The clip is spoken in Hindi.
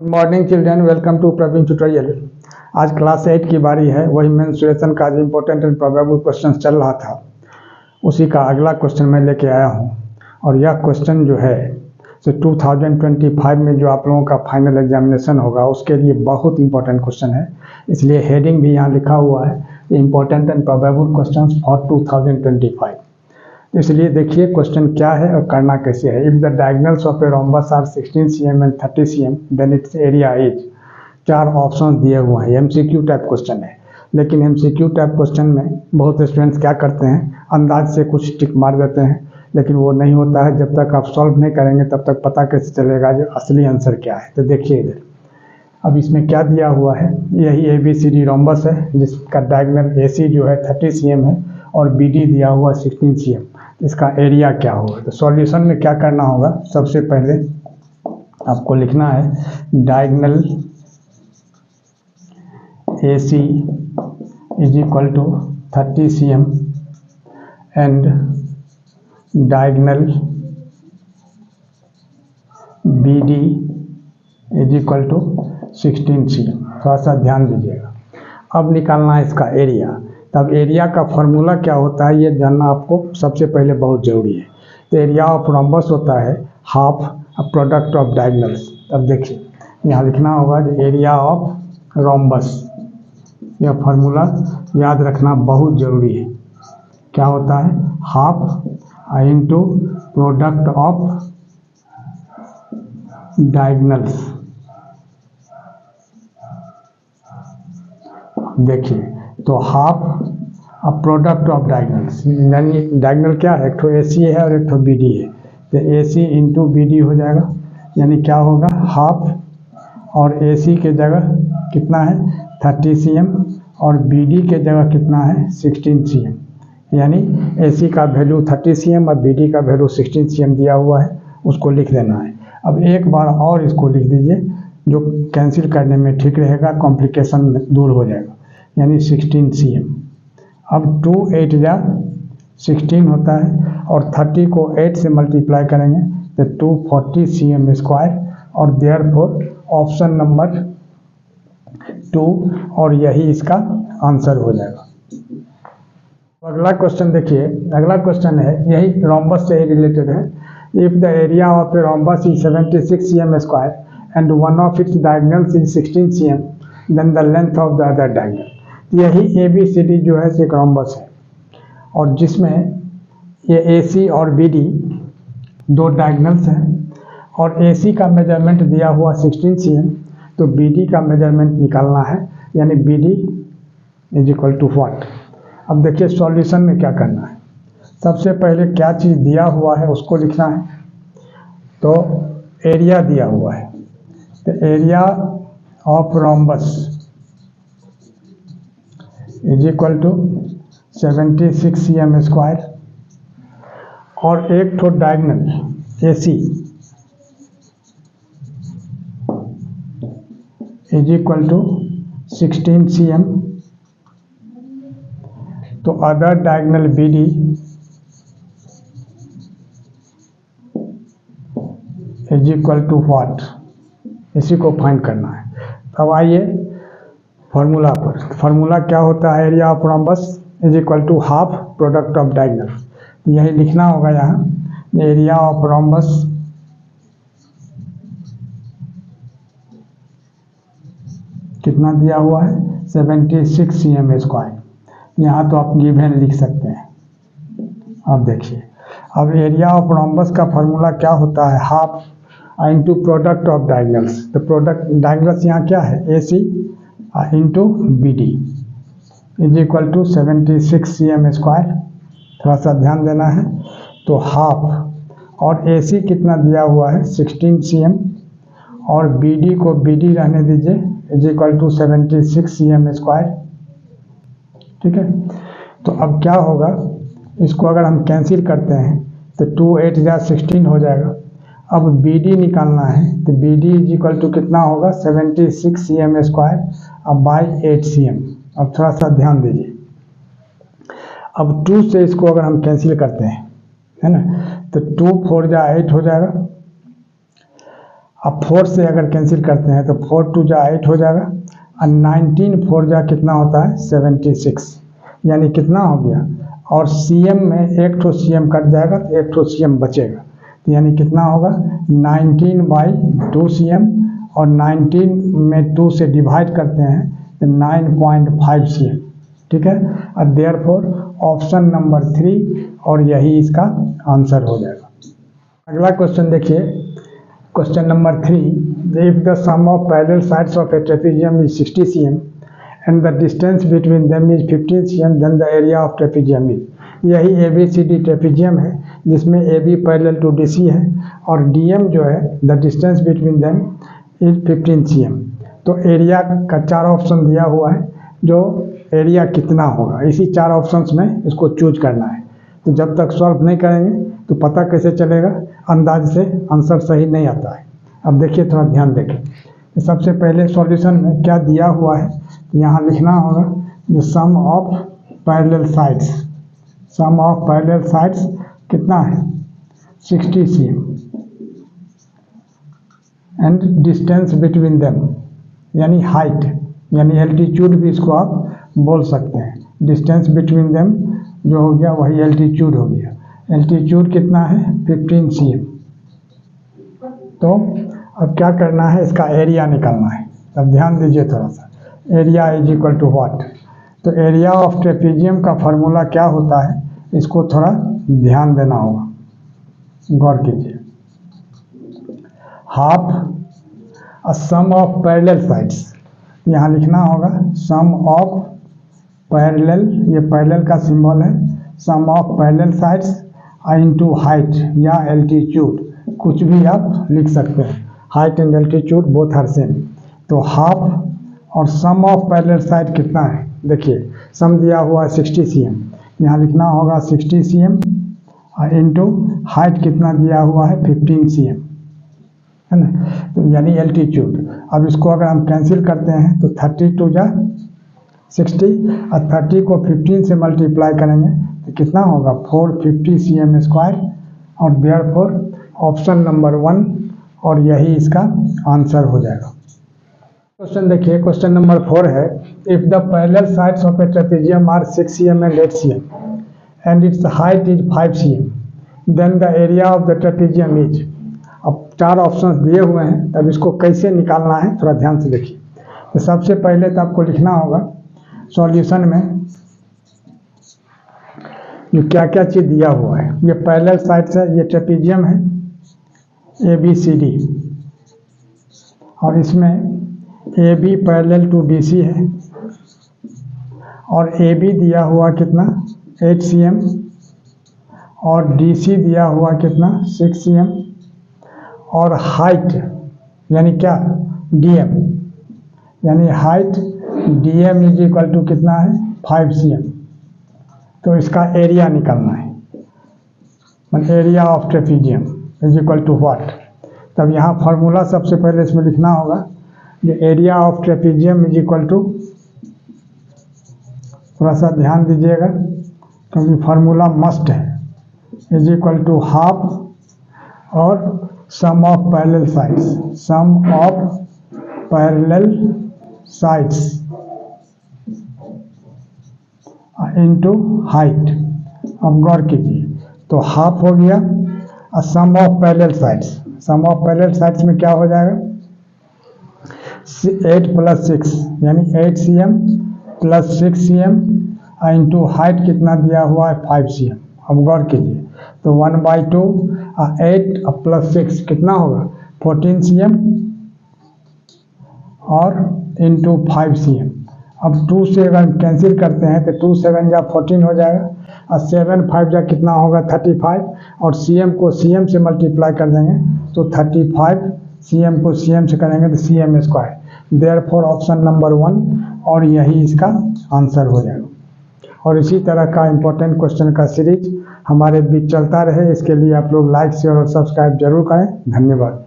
Morning children, welcome to Praveen tutorial. आज क्लास 8 की बारी है। वही मेंस्ट्रुएशन का जो इम्पोर्टेंट एंड प्रोबेबल क्वेश्चन चल रहा था, उसी का अगला क्वेश्चन मैं लेके आया हूँ। और यह क्वेश्चन जो है सो 2025 में जो आप लोगों का फाइनल एग्जामिनेशन होगा उसके लिए बहुत इंपॉर्टेंट क्वेश्चन है। इसलिए हेडिंग भी यहाँ लिखा हुआ है, important and probable question for 2025। इसलिए देखिए क्वेश्चन क्या है और करना कैसे है। If the diagonals of a rhombus are 16 cm and 30 cm then its area is. 4 option दिए हुए हैं। एमसीक्यू टाइप क्वेश्चन है, लेकिन एमसीक्यू टाइप क्वेश्चन में बहुत स्टूडेंट्स क्या करते हैं, अंदाज से कुछ टिक मार देते हैं, लेकिन वो नहीं होता है। जब तक आप सॉल्व नहीं करेंगे तब तक पता कैसे चलेगा जो असली आंसर क्या है। तो देखिए इधर अब इसमें क्या दिया हुआ है। यही ABCD रोम्बस है जिसका डायगोनल AC जो है 30 cm है और BD दिया हुआ 16 cm। इसका एरिया क्या होगा। तो सॉल्यूशन में क्या करना होगा, सबसे पहले आपको लिखना है diagonal AC is equal to 30 cm and diagonal BD is equal to 16 cm। थोड़ा सा ध्यान दीजिएगा। अब निकालना है इसका एरिया। तब एरिया का फॉर्मूला क्या होता है ये जानना आपको सबसे पहले बहुत ज़रूरी है। तो एरिया ऑफ रोम्बस होता है हाफ प्रोडक्ट ऑफ डायगोनल्स। अब देखिए यहाँ लिखना होगा एरिया ऑफ रोम्बस। यह फार्मूला याद रखना बहुत ज़रूरी है। क्या होता है, half into product of diagonals. देखिए तो हाफ प्रोडक्ट ऑफ डायगोनल्स, यानी डायगोनल क्या है, एक तो AC है और एक तो BD है। तो AC इंटू BD हो जाएगा, यानी क्या होगा हाफ और AC के जगह कितना है 30 cm और BD के जगह कितना है 16 cm। यानी AC का वैल्यू 30 cm और BD का वैल्यू 16 cm दिया हुआ है, उसको लिख देना है। अब एक बार और इसको लिख दीजिए, जो कैंसिल करने में ठीक रहेगा, कॉम्प्लिकेशन दूर हो जाएगा। यानी 16 cm। अब 2 8 जा 16 होता है और 30 को 8 से मल्टीप्लाई करेंगे तो 240 cm स्क्वायर और देयरफॉर ऑप्शन नंबर 2 और यही इसका आंसर हो जाएगा। अगला क्वेश्चन देखिए, अगला क्वेश्चन है यही रोम्बस से ही रिलेटेड है। If the area of a rhombus is 76 cm square and one of its diagonals is 16 cm then the length of the other diagonal. यही ABCD जो है एक रोम्बस है और जिसमें ये AC और BD दो डायगोनल्स हैं और AC का मेजरमेंट दिया हुआ 16 cm, तो BD का मेजरमेंट निकालना है, यानी BD is equal to what. अब देखिए सॉल्यूशन में क्या करना है। सबसे पहले क्या चीज़ दिया हुआ है उसको लिखना है। तो एरिया दिया हुआ है, तो area of rhombus is equal to 76 cm square और एक तो diagonal AC is equal to 16 cm, तो other diagonal BD is equal to what, इसी को फाइंड करना है। अब आइए फार्मूला पर। फार्मूला क्या होता है, area of rhombus is equal to half product of diagonal. यही लिखना होगा यहाँ, एरिया ऑफ रोम्बस कितना दिया हुआ है 76 cm स्क्वायर। यहाँ तो आप गिवन लिख सकते हैं। अब देखिए अब एरिया ऑफ रोम्बस का फार्मूला क्या होता है, half into product of diagonals. तो प्रोडक्ट डायगोनल्स यहाँ क्या है AC into BD is equal to 76 cm square. थोड़ा सा ध्यान देना है। तो हाफ और AC कितना दिया हुआ है 16 cm और BD को BD रहने दीजिए is equal to 76 cm square. ठीक है, तो अब क्या होगा, इसको अगर हम कैंसिल करते हैं तो 2 8 जा 16 हो जाएगा। अब BD निकालना है, तो BD इज इक्वल टू कितना होगा 76 cm स्क्वायर अब बाई 8 cm। अब थोड़ा सा ध्यान दीजिए। अब 2 से इसको अगर हम कैंसिल करते हैं, है ना, तो 2 4 जा 8 हो जाएगा। अब 4 से अगर कैंसिल करते हैं तो 4 2 जा 8 हो जाएगा, और 19 4 जा कितना होता है 76, यानी कितना हो गया। और CM में एक ठो CM कट जाएगा तो एक ठो CM बचेगा, तो यानी कितना होगा 19/2 CM, और 19 में 2 से डिवाइड करते हैं तो 9.5 CM, ठीक है। और देयरफॉर ऑप्शन नंबर 3 और यही इसका आंसर हो जाएगा। अगला क्वेश्चन देखिए, question number 3, if the sum of parallel sides of a trapezium is 60 cm and the distance between them is 15 cm, then the area of trapezium is। यही ABCD ट्रेपेजियम है जिसमें AB पैरेलल टू DC है और DM जो है the distance between them is 15 cm। तो एरिया का 4 ऑप्शन दिया हुआ है, जो एरिया कितना होगा इसी 4 ऑप्शंस में इसको चूज करना है। तो जब तक सॉल्व नहीं करेंगे तो पता कैसे चलेगा, अंदाज से आंसर सही नहीं आता है। अब देखिए, थोड़ा ध्यान देखें। तो सबसे पहले सॉल्यूशन में क्या दिया हुआ है, यहाँ लिखना होगा जो sum of parallel sides, sum of parallel sides कितना है 60 cm, and distance between them यानी हाइट, यानी एल्टीट्यूड भी इसको आप बोल सकते हैं। डिस्टेंस बिटवीन देम जो हो गया वही एल्टीट्यूड हो गया। एल्टीट्यूड कितना है 15 cm। तो अब क्या करना है, इसका एरिया निकालना है। अब ध्यान दीजिए थोड़ा सा, area is equal to what. तो एरिया ऑफ ट्रेपेजियम का फॉर्मूला क्या होता है, इसको थोड़ा ध्यान देना होगा, गौर कीजिए। Half a sum of parallel sides, यहाँ लिखना होगा सम ऑफ पैरेलल, ये पैरेलल का सिंबल है, sum of parallel sides into height या एल्टीट्यूड, कुछ भी आप लिख सकते हैं। Height and altitude both are same. तो हाफ और सम ऑफ पैरेलल साइड कितना है, देखिए सम दिया हुआ है 60 cm, यहाँ लिखना होगा 60 cm और इनटू हाइट कितना दिया हुआ है 15 cm, है ना। तो यानी एल्टीट्यूड। अब इसको अगर हम कैंसिल करते हैं तो 32 जा 60 और 30 को 15 से मल्टीप्लाई करेंगे तो कितना होगा 450 cm स्क्वायर, और देयरफॉर ऑप्शन नंबर 1 और यही इसका आंसर हो जाएगा। क्वेश्चन देखिए, क्वेश्चन नंबर 4 है, if the parallel sides of a trapezium are 6 cm and 8 cm and its height is 5 cm, then the area of the trapezium is. अब 4 ऑप्शंस दिए हुए हैं, तब इसको कैसे निकालना है थोड़ा ध्यान से देखिए। तो सबसे पहले तो आपको लिखना होगा सॉल्यूशन में जो क्या क्या चीज़ दिया हुआ है। ये पैरेलल साइड्स है, ये ट्रेपेजियम है ABCD, और इसमें AB पैरेलल टू BC है, और AB दिया हुआ कितना 8 cm, और DC दिया हुआ कितना 6 cm, और हाइट यानी क्या DM, यानी height DM is equal to कितना है 5 cm। तो इसका एरिया निकालना है, मतलब area of trapezium is equal to what. तब यहाँ फार्मूला सबसे पहले इसमें लिखना होगा जो area of trapezium is equal to, थोड़ा सा ध्यान दीजिएगा क्योंकि फार्मूला मस्ट है, इज इक्वल टू हाफ और sum of parallel sides, sum of parallel sides into height. अब गौर कीजिए, तो हाफ हो गया और sum of parallel sides, sum of parallel sides में क्या हो जाएगा 8 + 6 यानी 8 cm + 6 cm इनटू हाइट कितना दिया हुआ है 5 cm। अब गौर कीजिए, तो 1/2 8 + 6 कितना होगा 14 cm और इनटू 5 cm। अब 2 से अगर कैंसिल करते हैं तो 2 7 जा 14 हो जाएगा, और 7 5 जा कितना होगा 35, और CM को CM से मल्टीप्लाई कर देंगे तो 35, CM को CM से करेंगे तो CM square. Therefore option number 1 और यही इसका आंसर हो जाएगा। और इसी तरह का इम्पोर्टेंट क्वेश्चन का सीरीज हमारे बीच चलता रहे, इसके लिए आप लोग लाइक शेयर और सब्सक्राइब जरूर करें। धन्यवाद।